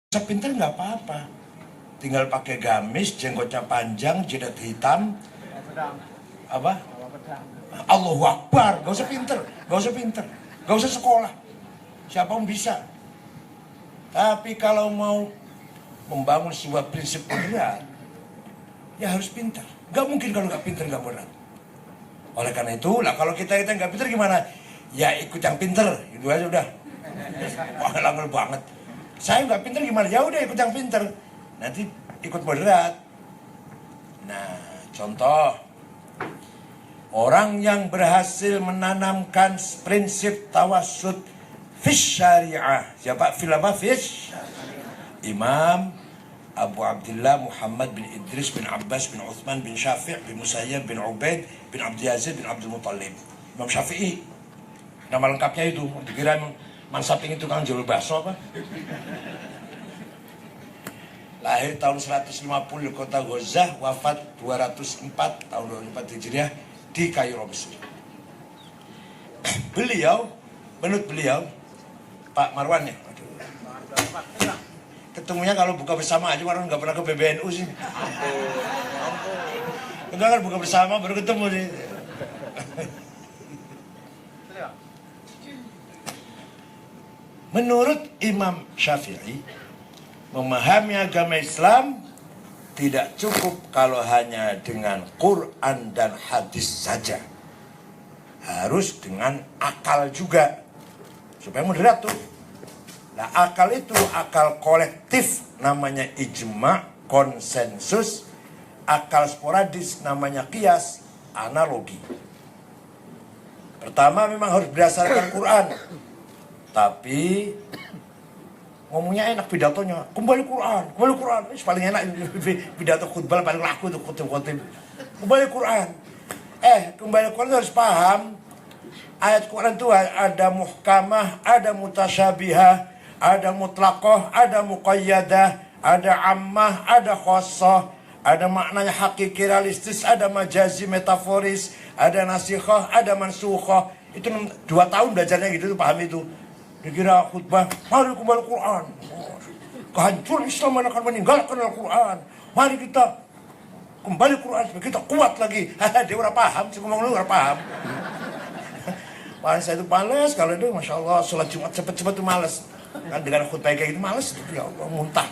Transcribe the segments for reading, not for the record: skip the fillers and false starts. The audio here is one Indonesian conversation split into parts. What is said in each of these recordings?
Sepinter nggak apa-apa, tinggal pakai gamis, jenggotnya panjang, jidat hitam, apa? Allahu Akbar, gak usah pinter, gak usah sekolah, siapa pun bisa. Tapi kalau mau membangun sebuah prinsip berat, ya harus pinter. Gak mungkin kalau nggak pinter nggak berat. Oleh karena itu, lah kalau kita nggak pinter gimana? Ya ikut yang pinter, itu aja udah. Wah, langgar banget. Saya nggak pinter gimana? Ya udah ikut yang pinter. Nanti ikut moderat. Nah, contoh orang yang berhasil menanamkan prinsip tawassut fis syariah. Siapa? Fis Imam Abu Abdullah Muhammad bin Idris bin Abbas bin Uthman bin Syafi' bin Musayyab bin Ubaid bin Abdul Yazid bin Abdul Muttalib. Imam Syafi'i. Nama lengkapnya itu. Dikira Mansaping itu kan jual bakso apa? Lahir tahun 150 di kota Ghazah, wafat 204 tahun 24 Hijriah di Kairo, Mesir. Beliau, menurut beliau, Pak Marwan ya, ketemunya kalau buka bersama aja, Marwan nggak pernah ke PBNU sih. Enggak kan buka bersama baru ketemu nih. Menurut Imam Syafi'i, memahami agama Islam tidak cukup kalau hanya dengan Quran dan hadis saja. Harus dengan akal juga. Supaya moderat tuh. Nah, akal itu akal kolektif namanya ijma, konsensus. Akal sporadis namanya qiyas, analogi. Pertama memang harus berdasarkan Quran. Tapi ngomongnya enak pidatonya, kembali Quran, paling enak pidato khutbah paling laku tuh khutbah. Kembali Quran. Kembali Quran harus paham ayat Quran itu ada muhkamah, ada mutasyabihah, ada mutlaqah, ada muqayyadah, ada ammah, ada khassah, ada maknanya hakiki realistis, ada majazi metaforis, ada nasikhah, ada mansukhah. Itu 2 tahun belajarnya gitu tuh, paham itu. Dikira khutbah, mari kembali Quran. Kehancuran Islam akan meninggalkan Al-Quran. Mari kita kembali Quran supaya kita kuat lagi. Dia udah paham, cuma ngomong lu udah paham. Paling saya itu males kalau itu, Masya Allah, sholat Jumat cepet-cepet tuh males. Kan dengan khutbah kayak gitu males, ya Allah, muntah.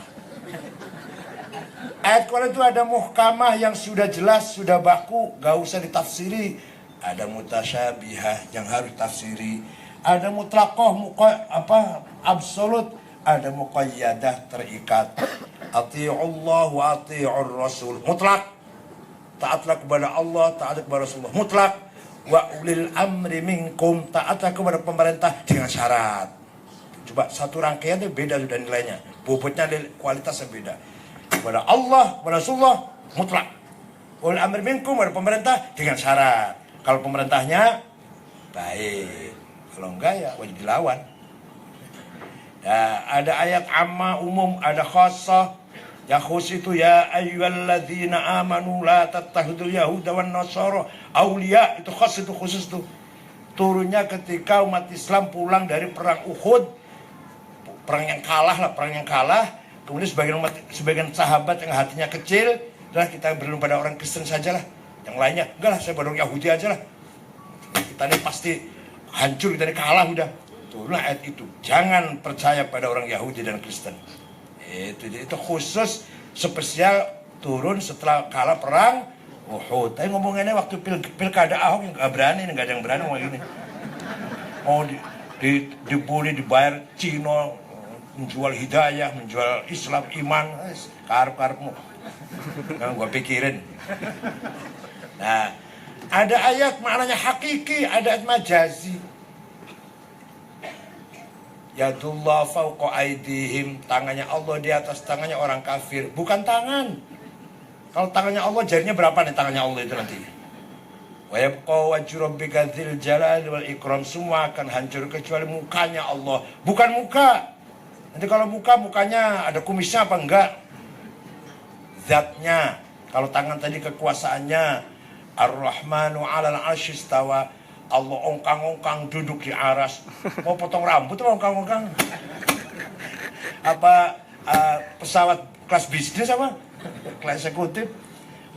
Ayat Quran itu ada muhkamah yang sudah jelas, sudah baku, gak usah ditafsiri. Ada mutasyabihah yang harus tafsiri. Ada mutlaqah, absolut, ada muqayyadah, terikat. Ati'ullah wa ati'ur rasul, mutlak. Taatlah kepada Allah, taatlah kepada Rasulullah, mutlak. Wa ulil amri minkum, taatlah kepada pemerintah dengan syarat. Coba satu rangkaian itu beda sudah nilainya, bobotnya kualitasnya beda. Kepada Allah, kepada Rasulullah, mutlak. Ulil amri minkum, kepada pemerintah dengan syarat. Kalau pemerintahnya baik, kalau enggak ya wajib dilawan. Ya, ada ayat amma umum, ada khassah. Ya khus itu ya ayyuhalladzina amanu la tattakhidul yahuda wan nasara auliya. Itu khas, itu khusus tuh. Turunnya ketika umat Islam pulang dari perang Uhud. Perang yang kalah. Kemudian sebagian sahabat yang hatinya kecil, lah kita berlindung pada orang Kristen sajalah. Yang lainnya, enggak lah, saya pada orang Yahudi aja lah. Kita ini pasti hancur, kita ini kalah udah. Turunlah ayat itu. Jangan percaya pada orang Yahudi dan Kristen. Itu khusus spesial turun setelah kalah perang Uhud. Tapi ngomongannya waktu pilkada Ahok yang gak berani, nggak ada yang berani ngomong gini. Mau dibully, dibayar Cina, menjual hidayah, menjual Islam, iman, karep-karepmu. Kan gua pikirin. Nah, ada ayat maknanya hakiki, ada ayat majazi. Yadullah fauqa aidihim, tangannya Allah di atas tangannya orang kafir, bukan tangan. Kalau tangannya Allah, jarinya berapa nih tangannya Allah itu nanti? Wa yabqa wajhu rabbika dzil jalali wal ikram, semua akan hancur kecuali mukanya Allah, bukan muka. Nanti kalau mukanya ada kumisnya apa enggak? Zatnya. Kalau tangan tadi kekuasaannya. Ar-Rahmanu 'alal 'arsy istawa. Allah ongkang-ongkang duduk di aras. Mau potong rambut apa ongkang-ongkang? Apa pesawat kelas bisnis apa? Kelas eksekutif.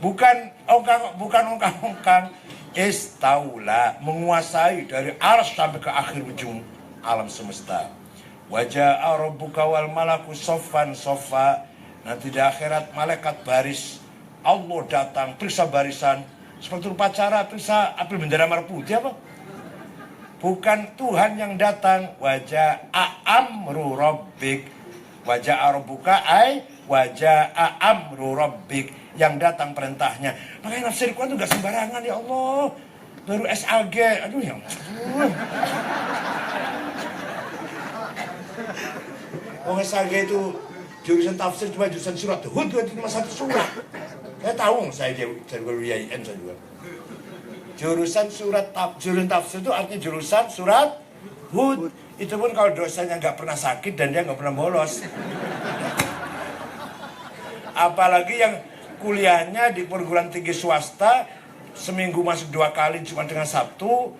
Bukan ongkang-ongkang. Istaula, menguasai dari arsy sampai ke akhir ujung alam semesta. Wajah rabbuka wal malaku soffan soffa. Nanti di akhirat malaikat baris. Allah datang, periksa barisan. Seperti upacara, periksa apel bendera merah putih apa? Bukan Tuhan yang datang. Wajah amru rabbik. Wajah rabbuka ay wajah amru rabbik. Yang datang perintahnya. Makanya nafsir Quran itu gak sembarangan ya Allah. Baru SAG. Aduh ya SAG itu jurusan tafsir cuma jurusan surat Hud itu cuma satu surat. Saya tahu saya dari UIN saya juga. Jurusan tafsir itu artinya jurusan surat Hud. Itu pun kalau dosanya nggak pernah sakit dan dia nggak pernah bolos. Apalagi yang kuliahnya di perguruan tinggi swasta, seminggu masuk 2 kali cuma dengan Sabtu.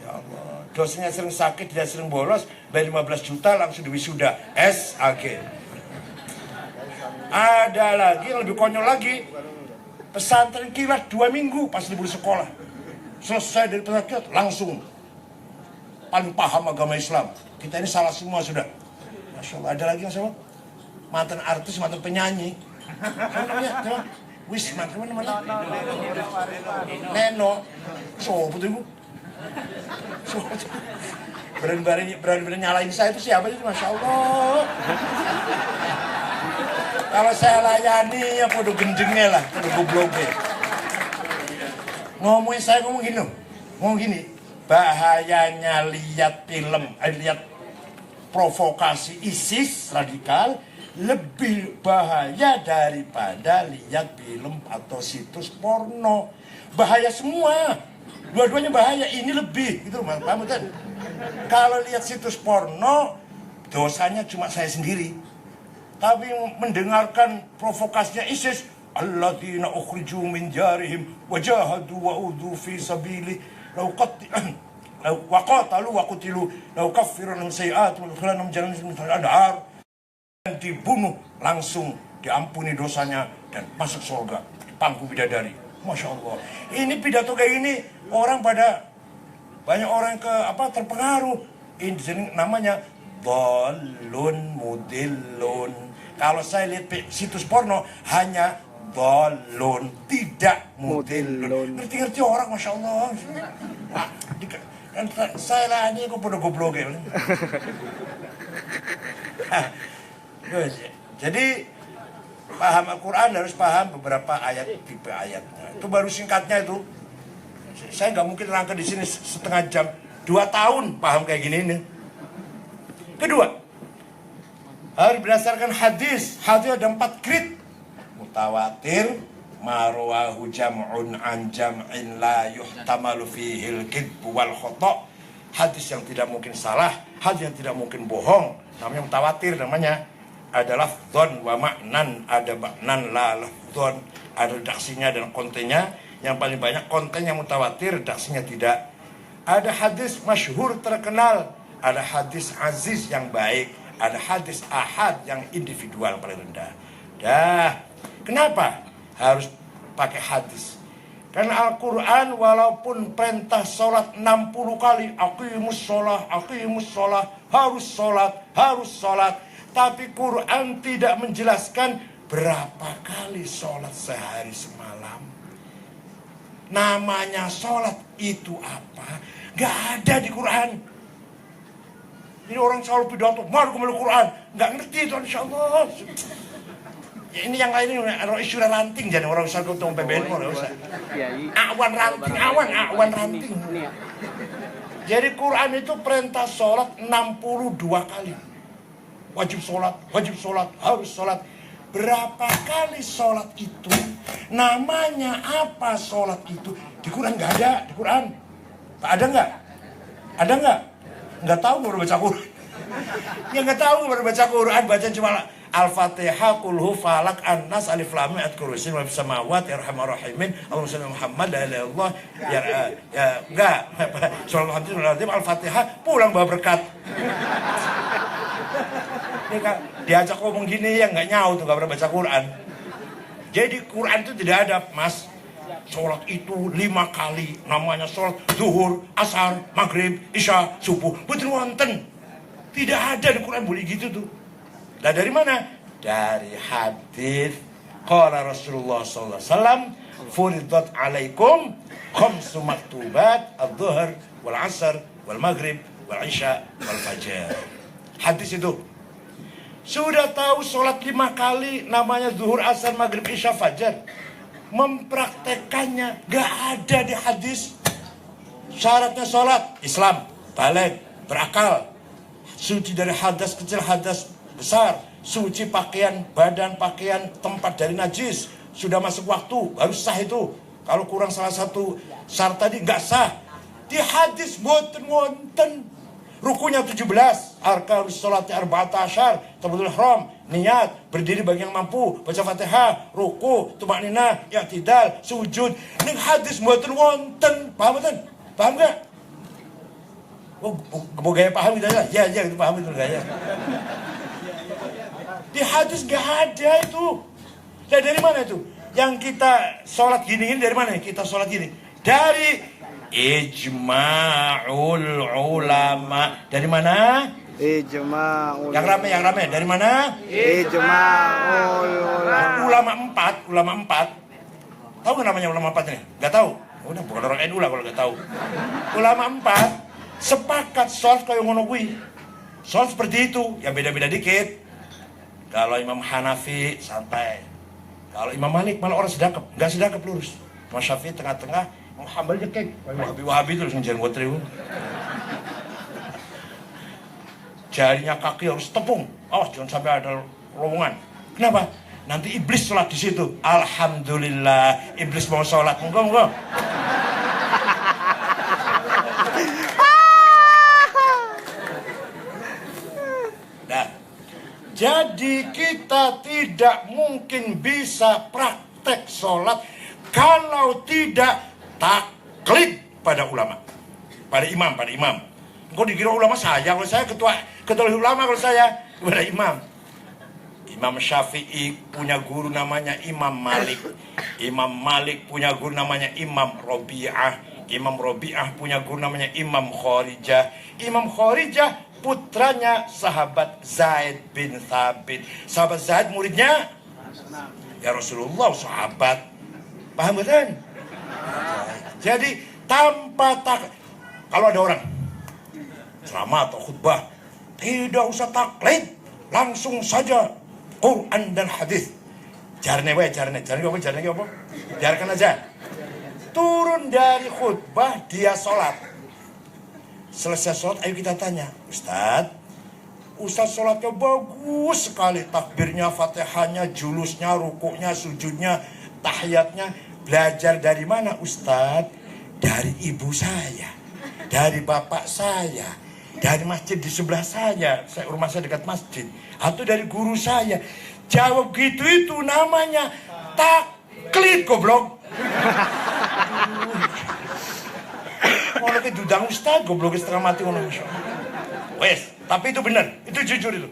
Ya Allah, dosennya sering sakit, dia sering bolos, bayar 15 juta langsung diwisuda SAG. Ada lagi yang lebih konyol lagi, pesantren kilat 2 minggu pas libur sekolah. Selesai dari pesantren langsung paling paham agama Islam. Kita ini salah semua sudah. Masya Allah, ada lagi yang sama mantan artis, mantan penyanyi. Coba. Wisman, mana? Neno. So, betul ibu. Berani nyalain saya itu siapa itu? Masya Allah. Kalau saya layani ya kudu gendengnya lah, kudu gobloknya. Saya ngomong gini. Bahayanya lihat film, lihat provokasi ISIS radikal lebih bahaya daripada lihat film atau situs porno. Bahaya semua. Dua-duanya bahaya, ini lebih. Gitu, paham kan? Kalau lihat situs porno, dosanya cuma saya sendiri. Tapi mendengarkan provokasinya ISIS, alladzina ukhriju min jarihim wajahadu wa udhu fi sabili law qatalu wa qutilu law kaffiranhum sayi'at wa adkhilanhum jannatin min tahtiha dibunuh langsung diampuni dosanya dan masuk surga di pangku bidadari. Masya Allah. Ini pidato kayak gini banyak orang terpengaruh. Ini namanya dhalun mudillun. Kalau saya lihat situs porno hanya dhalun, tidak mudillun. Ngerti orang, Masya Allah. Saya lah ini kok pada goblok ya. Jadi paham Al-Quran harus paham beberapa tipe ayatnya. Itu baru singkatnya itu. Saya nggak mungkin rangka di sini setengah jam. 2 tahun paham kayak gini nih. Kedua, harus berdasarkan hadis. Hadis ada 4 grade. Mutawatir, marwahu jam'un an jam'in la yuhtamalu fihil kidbu wal khotok. Hadis yang tidak mungkin salah, hadis yang tidak mungkin bohong. Namanya mutawatir namanya. Ada lafdhon wa maknan, ada maknan la lafdhon, ada redaksinya dan kontennya. Yang paling banyak kontennya mutawatir, redaksinya tidak. Ada hadis masyhur terkenal, ada hadis aziz yang baik, ada hadis ahad yang individual paling rendah. Kenapa harus pakai hadis? Karena Al-Quran walaupun perintah sholat 60 kali, aqimus sholah, harus sholat. Tapi Quran tidak menjelaskan berapa kali sholat sehari semalam. Namanya sholat itu apa? Gak ada di Quran. Ini orang selalu pidato, mari kembali Quran. Gak ngerti itu, insya Allah. Ya, ini yang lain ini isu ranting, jadi orang usah ketua PBN, orang usah. Awan ranting. Jadi Quran itu perintah sholat 62 kali. Wajib sholat, harus sholat. Berapa kali sholat itu? Namanya apa sholat itu? Di Quran nggak ada, di Quran. Ada nggak? Nggak tahu baru baca Quran. Ya nggak tahu baru baca Quran, baca cuma Al-Fatihah, Qul hu falak, An-Nas, Alif Lam Mim, Ayat Kursi, Wa fis samawati, Arhamar Rahimin, Allahumma shalli Muhammad, la ilaha illallah. Enggak. Surah Al-Fatihah, pulang bawa berkat. Ini kan diajak ngomong gini ya nggak nyaut, nggak pernah baca Quran. Jadi Quran itu tidak ada, Mas. Sholat itu 5 kali, namanya sholat zuhur, asar, maghrib, isya, subuh. Betul wonten. Tidak ada di Quran boleh gitu tuh. Nah dari mana? Dari hadis qala Rasulullah sallallahu alaihi wasallam, furidat alaikum khamsu maktubat adh-dhuhr wal asr wal maghrib wal isya wal fajr. Hadis itu. Sudah tahu sholat 5 kali, namanya zuhur, asar, maghrib, isya, fajar. Mempraktekannya gak ada di hadis. Syaratnya sholat Islam, balik, berakal, suci dari hadas kecil, hadas besar, suci pakaian, badan, pakaian, tempat dari najis, sudah masuk waktu, baru sah itu. Kalau kurang salah satu syarat tadi gak sah. Di hadis boten wonten. Rukunya 17, arkanus sholati arba'ata asyar, takbiratul ihram, niat, berdiri bagi yang mampu, baca Fatihah, ruku, tumakninah, i'tidal, sujud. Ini hadis mboten wonten. Paham betul? Paham enggak? Oh, gaya paham gitu aja. Ya, itu paham itu gaya. Di hadis gak ada itu. Nah, dari mana itu? Yang kita sholat gini dari mana? Kita sholat gini dari ijma'ul ulama. Dari mana? Ijma'ul. Yang rame. Dari mana? Ijma'ul ulama. Ulama 4. Tahu nggak namanya ulama 4 ini? Nggak tahu. Udah bukan orang NU lah kalau nggak tahu. Ulama 4 sepakat sholat kayak ngono kuwi. Sholat seperti itu, yang beda-beda dikit. Kalau Imam Hanafi santai. Kalau Imam Malik malah orang sedekap, nggak sedekap lurus. Imam Syafi'i tengah-tengah. Muhammad jekek, wahabi terus ngejenggot ribu. Jarinya kaki harus tepung. Awas jangan sampai ada rombongan. Kenapa? Nanti iblis sholat di situ. Alhamdulillah, iblis mau sholat. Enggak. Nah, jadi kita tidak mungkin bisa praktek sholat kalau tidak taklid pada ulama, pada imam. Kok dikira ulama saya? Kalau saya ketua ulama, kalau saya kepada imam. Imam Syafi'i punya guru namanya Imam Malik. Imam Malik punya guru namanya Imam Robi'ah. Imam Robi'ah punya guru namanya Imam Khorijah. Imam Khorijah putranya sahabat Zaid bin Thabit. Sahabat Zaid muridnya ya Rasulullah, sahabat. Paham betul? Jadi kalau ada orang ceramah atau khutbah, tidak usah taklid, langsung saja Quran dan hadis. Jarne apa? Biarkan aja. Turun dari khutbah, dia sholat. Selesai sholat, ayo kita tanya, Ustaz sholatnya bagus sekali, takbirnya, fatihahnya, julusnya, rukuknya, sujudnya, tahiyatnya. Belajar dari mana Ustadz? Dari ibu saya, dari bapak saya, dari masjid di sebelah saya rumah saya dekat masjid, atau dari guru saya. Jawab gitu, itu namanya taklid, goblok. Kalau ke dudang Ustadz, goblok setengah mati. Wes, tapi itu benar, itu jujur itu.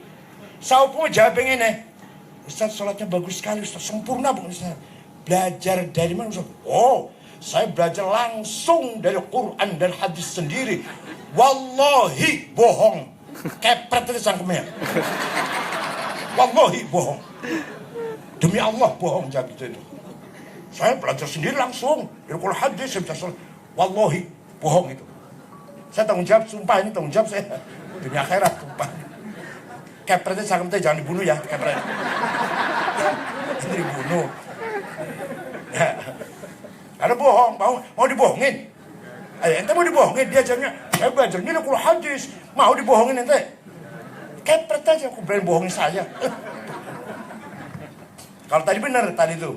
Saupu jawab ini, Ustadz sholatnya bagus sekali, Ustadz sempurna bukan Ustadz. Belajar dari mana Ustaz? Oh, saya belajar langsung dari Quran dan hadis sendiri. Wallahi bohong. Kepret itu sangkumnya. Wallahi bohong. Demi Allah bohong, jawab itu. Saya belajar sendiri langsung dari Quran hadis, saya belajar. Wallahi bohong itu. Saya tanggung jawab, sumpah ini tanggung jawab saya. Demi akhirat, sumpah. Kepret itu sangkumnya jangan dibunuh ya, kepret. Jangan dibunuh. Ada bohong, mau dibohongin. Ente mau dibohongin, dia ajarnya, saya belajarnya dari Quran hadis, mau dibohongin ente. Kepret aja, aku berani bohongin saya. Kalau tadi benar, tadi itu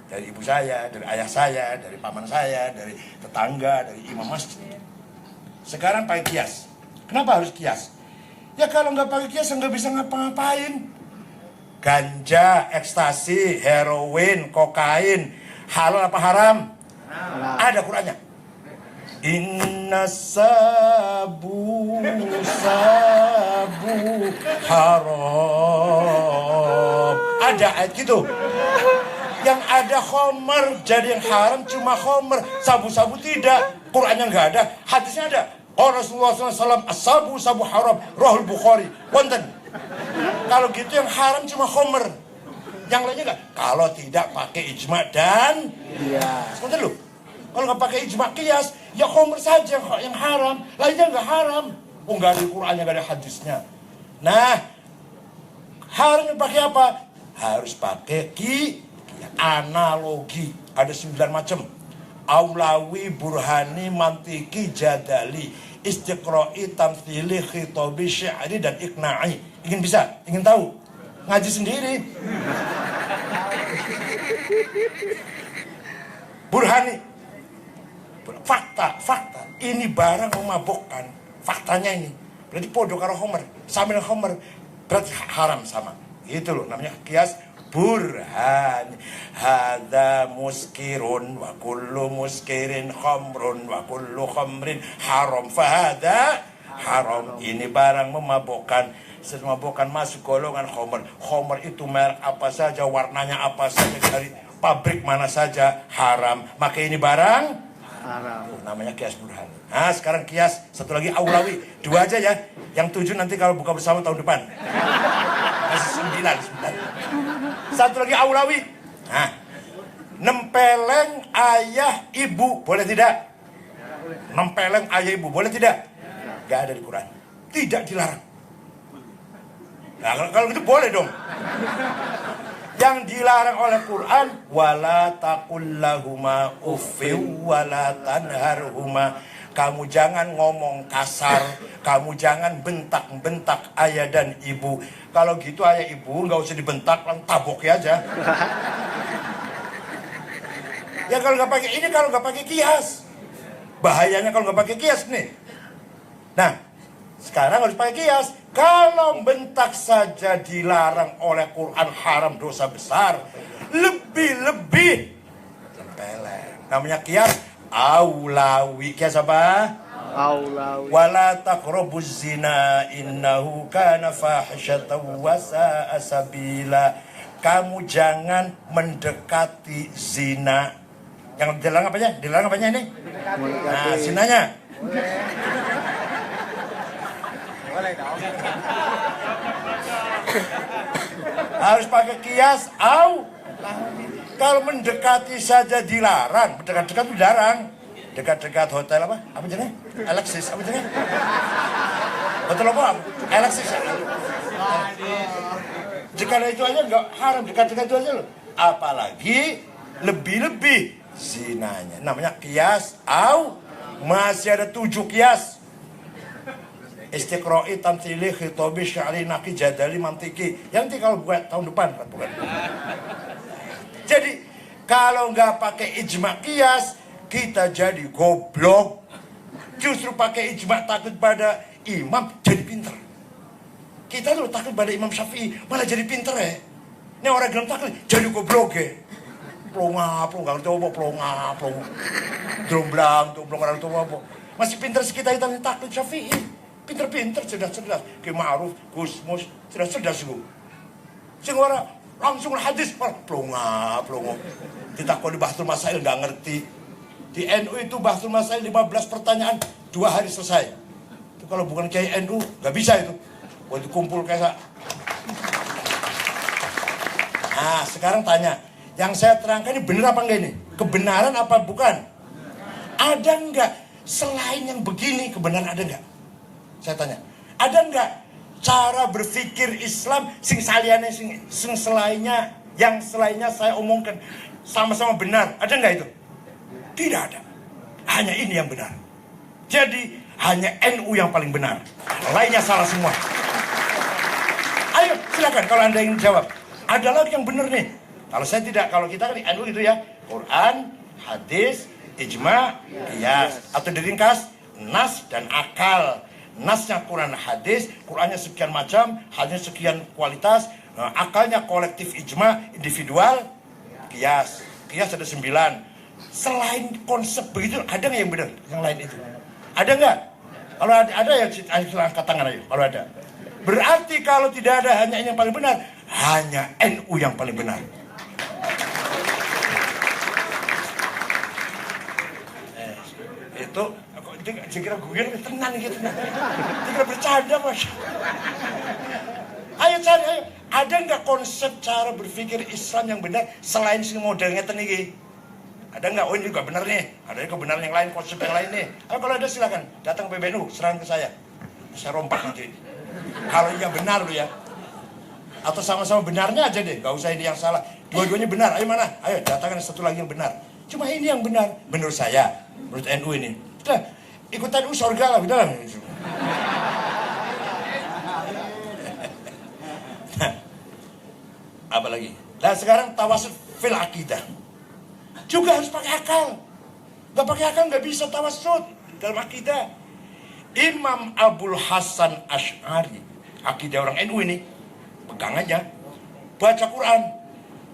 dari ibu saya, dari ayah saya, dari paman saya, dari tetangga, dari imam masjid. Sekarang pakai kias. Kenapa harus kias? Ya kalau nggak pakai kias nggak bisa ngapa-ngapain. Ganja, ekstasi, heroin, kokain, halal apa haram? Ada Qurannya. karena sabu haram. Ada ayat gitu. Yang ada khomer, jadi yang haram cuma khomer, sabu-sabu tidak. Qurannya nggak ada, hadisnya ada. Qala Rasulullah SAW, as-sabu haram, Rahul Bukhari. Wonten. Kalau gitu yang haram cuma khomer, yang lainnya nggak. Kalau tidak pakai ijma dan Iya. sebentar lu. Kalau nggak pakai ijma qiyas, ya khomer saja yang haram, lainnya nggak haram. Oh, nggak ada di Qurannya, nggak ada hadisnya. Nah, haramnya pakai apa? Harus pakai analogi. Ada 9 macam. Aulawi, burhani, mantiki, jadali, istiqra'i, tamthili, khitobi, syi'ri, dan ikna'i. Ingin bisa? Ingin tahu? Ngaji sendiri. Burhani. Fakta. Ini barang memabukkan. Faktanya ini. Berarti podo karo homer. Sambil homer. Berarti haram sama. Itu loh namanya kias burhan. Hadza muskirun wa kullu muskirin khamrun wa kullu khamrin haram. Fahadza haram. Ini barang memabukkan. Memabukkan masuk golongan khamr. Khamr itu merek apa saja, warnanya apa saja, dari pabrik mana saja, haram. Maka ini barang Haram. namanya kias burhan. Nah, sekarang kias satu lagi aulawi. 2 aja ya. Yang 7 nanti kalau buka bersama tahun depan. Masih 9. Satu lagi aulawi. Nah, nempeleng ayah ibu boleh tidak? Nempeleng ayah ibu boleh tidak? Gak ada di Quran. Tidak dilarang. Nah, kalau gitu boleh dong. Yang dilarang oleh Quran, wala taqul lahuma uffin wala tanharhuma. Kamu jangan ngomong kasar, kamu jangan bentak-bentak ayah dan ibu. Kalau gitu ayah ibu nggak usah dibentak, langsung taboki aja. Ya kalau nggak pakai ini, kalau nggak pakai kias, bahayanya kalau nggak pakai kias nih. Nah, sekarang harus pakai kias. Kalau bentak saja dilarang oleh Quran, haram, dosa besar. Lebih-lebih tempeleng. Namanya kias aulawi. Kias apa? Aulawi. Wala taqrabuz zina innahu kana fahisyatan wa sa'a sabila. Kamu jangan mendekati zina. Yang dilarang apanya? Dilarang apanya ini? Nah, zinanya. Harus pakai kias kalau mendekati saja dilarang. Dekat-dekat itu dilarang. Dekat-dekat hotel apa? Apa jenis? Alexis, apa jenis? Hotel apa? Alexis. Jika itu aja nggak haram, dekat-dekat itu aja loh. Apalagi lebih-lebih zinanya. Namanya kias masih ada 7 kias. Istiqra'i, tamthili, khitobi, sya'ri, naqi, jadali, mantiki. Yang nanti kalau bukan tahun depan bukan. Jadi kalau nggak pakai ijma qiyas, kita jadi goblok. Justru pakai ijma takut pada imam, jadi pinter. Kita tuh takut pada Imam Syafi'i, malah jadi pinter ya. Ini orang gelem takut, jadi goblok ya. Plonga, ngerti apa, plonga. Dromblang, orang tua apa. Masih pinter sekitar kita takut Syafi'i. Pinter-pinter, cerdas-cerdas. Ki Ma'ruf, Gusmus, cerdas-cerdas itu. Sing ora langsung hadis, plonga. Ditakoni Bahtul Masail nggak ngerti. Di NU itu Bahtul Masail 15 pertanyaan, 2 hari selesai. Itu kalau bukan Kiai NU nggak bisa itu. Waktu kumpul kayak. Nah, sekarang tanya, yang saya terangkan ini benar apa enggak ini? Kebenaran apa bukan? Ada enggak selain yang begini kebenaran ada enggak? Saya tanya, ada enggak cara berpikir Islam sing saliannya sing selainnya, yang selainnya saya omongkan sama-sama benar? Ada enggak itu? Tidak ada. Hanya ini yang benar. Jadi hanya NU yang paling benar. Lainnya salah semua. Ayo silakan kalau Anda ingin jawab. Ada lagi yang benar nih. Kalau saya tidak, kalau kita kan di NU itu ya, Quran, hadis, ijma, qiyas, atau diringkas nas dan akal. Nasnya Quran hadis, Qurannya sekian macam, hadisnya sekian kualitas, akalnya kolektif ijma, individual, qiyas ada 9. Selain konsep begitu, ada nggak yang benar? Yang lain itu Ada nggak? Kalau ada ya silahkan angkat tangan ayo. Kalau ada. Berarti kalau tidak ada hanya yang paling benar, hanya NU yang paling benar. Itu saya kira guyon tenang gitu. Saya kira bercanda Mas. Ayo cari ayo. Ada nggak konsep cara berpikir Islam yang benar selain si modelnya ini? Ada nggak? Oh ini juga benar nih. Ada kebenaran yang lain, konsep yang lain nih. Kalau ada silakan datang PBNU, serang ke saya. Saya rompak nanti. Kalau yang benar lu ya. Atau sama-sama benarnya aja deh, nggak usah ini yang salah. Dua-duanya benar. Ayo mana? Ayo datangkan satu lagi yang benar. Cuma ini yang benar menurut saya, menurut NU ini. Udah, ikutan NU surga lah, udah lah. Nah, apa lagi? Dan sekarang tawasul fil akidah. Juga harus pakai akal. Gak pakai akal gak bisa tawasul dalam akidah. Imam Abul Hasan Asy'ari, akidah orang NU ini, pegang aja. Baca Quran,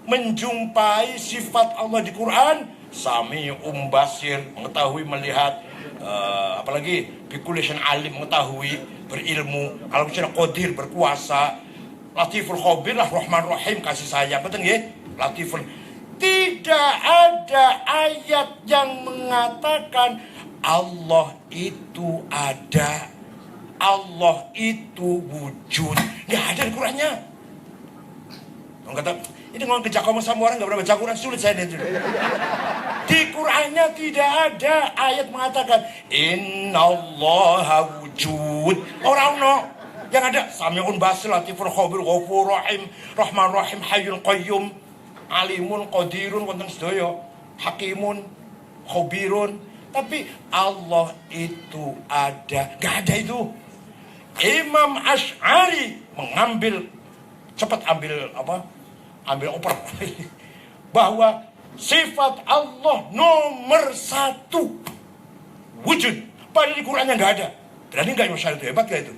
menjumpai sifat Allah di Quran, Sami'um Basir, mengetahui, melihat, apalagi bikulisan alim, mengetahui, berilmu, al-Qur'an qadir, berkuasa, Latiful Khabir lah, Rahman Rahim, kasih sayang, betul ya? Latiful. Tidak ada ayat yang mengatakan Allah itu ada, Allah itu wujud. Nggak ada di Qurannya. Orang kata, ini ngomong kejak ngomong sama orang nggak pernah baca Quran, sulit saya lihat. Di Qurannya tidak ada ayat mengatakan Innallaha wujud. Orang no. Yang ada Sami'un Basir, Latiful Khabir, Ghafur Rahim, Rahman Rahim, Hayyun Qayyum, Alimun Qadirun, wonten sedaya, Hakimun, Khabirun. Tapi Allah itu ada, gak ada itu. Imam Asy'ari mengambil, cepat ambil apa? Ambil oper bahwa sifat Allah nomor 1 wujud. Padahal di Qurannya gak ada. Berarti gak Imam Asy'ari itu hebat gak itu?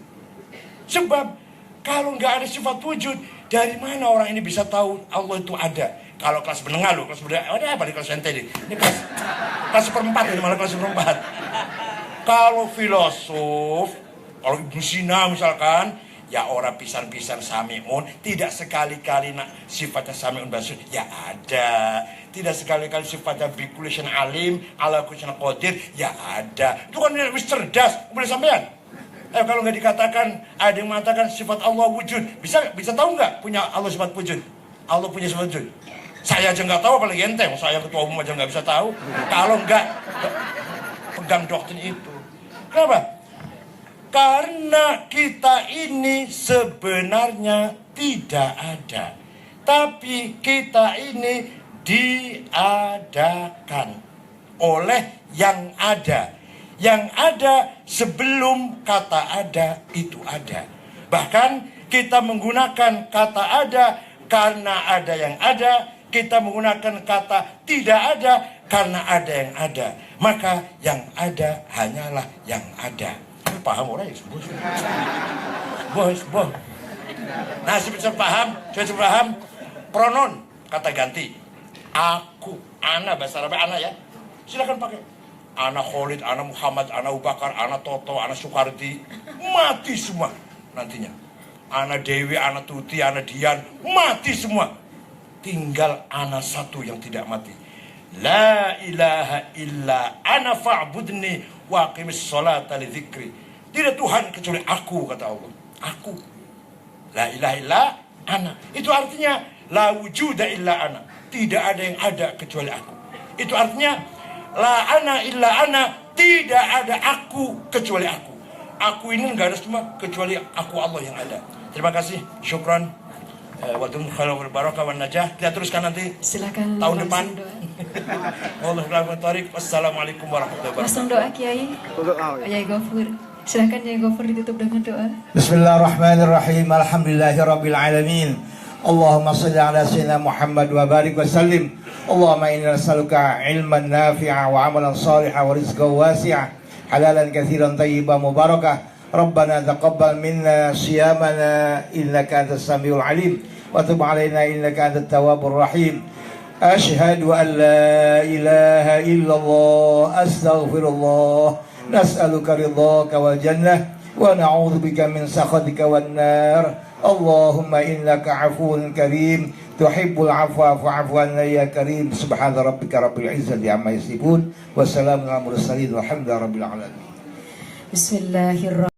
Sebab kalau nggak ada sifat wujud, dari mana orang ini bisa tahu Allah itu ada? Kalau kelas menengah loh, kelas menengah, ada apa di kelas ente ini? Ini kelas seperempat, ini malah kelas seperempat. Kalau filosof, kalau Ibnu Sina misalkan, ya orang pisan-pisan Sami'un, tidak sekali-kali sifatnya Sami'un Basir, ya ada. Tidak sekali-kali sifatnya bikulisan alim, ala kulisan qadir, ya ada. Itu kan wis cerdas, boleh sampean. Kalau nggak dikatakan, ada yang mengatakan sifat Allah wujud, bisa tahu nggak punya Allah sifat wujud? Allah punya sifat wujud. Saya aja nggak tahu, apalagi ente. Saya ketua umum aja nggak bisa tahu. Kalau nggak pegang doktrin itu, kenapa? Karena kita ini sebenarnya tidak ada, tapi kita ini diadakan oleh yang ada. Yang ada sebelum kata ada itu ada. Bahkan kita menggunakan kata ada karena ada yang ada. Kita menggunakan kata tidak ada karena ada yang ada. Maka yang ada hanyalah yang ada. Paham orang ya? Bos. Nah, bisa paham? Coba paham. Pronon, kata ganti. Aku, ana, bahasa Arab ana ya. Silakan pakai. Anak Khalid, anak Muhammad, anak Abu Bakar, anak Toto, anak Soekardi, mati semua nantinya. Anak Dewi, anak Tuti, anak Dian, mati semua. Tinggal anak satu yang tidak mati. La ilaha illa ana fa'budni wa aqimis sholata li dzikri. Tidak Tuhan kecuali aku, kata Allah. Aku. La ilaha illa ana. Itu artinya la wujuda illa ana. Tidak ada yang ada kecuali aku. Itu artinya la ana illa ana, tidak ada aku kecuali aku. Aku ini enggak ada semua kecuali aku Allah yang ada. Terima kasih, syukran. Wadum khairul barakah wan najah. Kita teruskan nanti. Silakan tahun depan. Wassalamualaikum warahmatullahi wabarakatuh. Langsung doa Kiai. Kiai Ghafur. Silakan Kiai Ghafur ditutup dengan doa. Bismillahirrahmanirrahim. Alhamdulillahirabbil alamin. Allahumma shalli ala sayyidina Muhammad wa barik wa sallim. Allahumma inna nas'aluka ilman nafi'a wa amalan salihan wa rizqan wasi'a halalan katsiran thayyiban mubarakah. Rabbana taqabbal minna siyamana innaka antas samiul alim wa tub alaina innaka antat tawwabur rahim. Ashhadu an la ilaha illallah astaghfirullah Nas'aluka ridhaka wal jannah wa na'udzubika min sakhatika wan nar. Allahumma innaka afuwun karim tuhibbul afwa fa'fu anna ya karim. Subhana rabbika rabbil izzati amma yasifun wa salamun alal mursalin walhamdulillahi rabbil alamin. Bismillahirrahmanirrahim.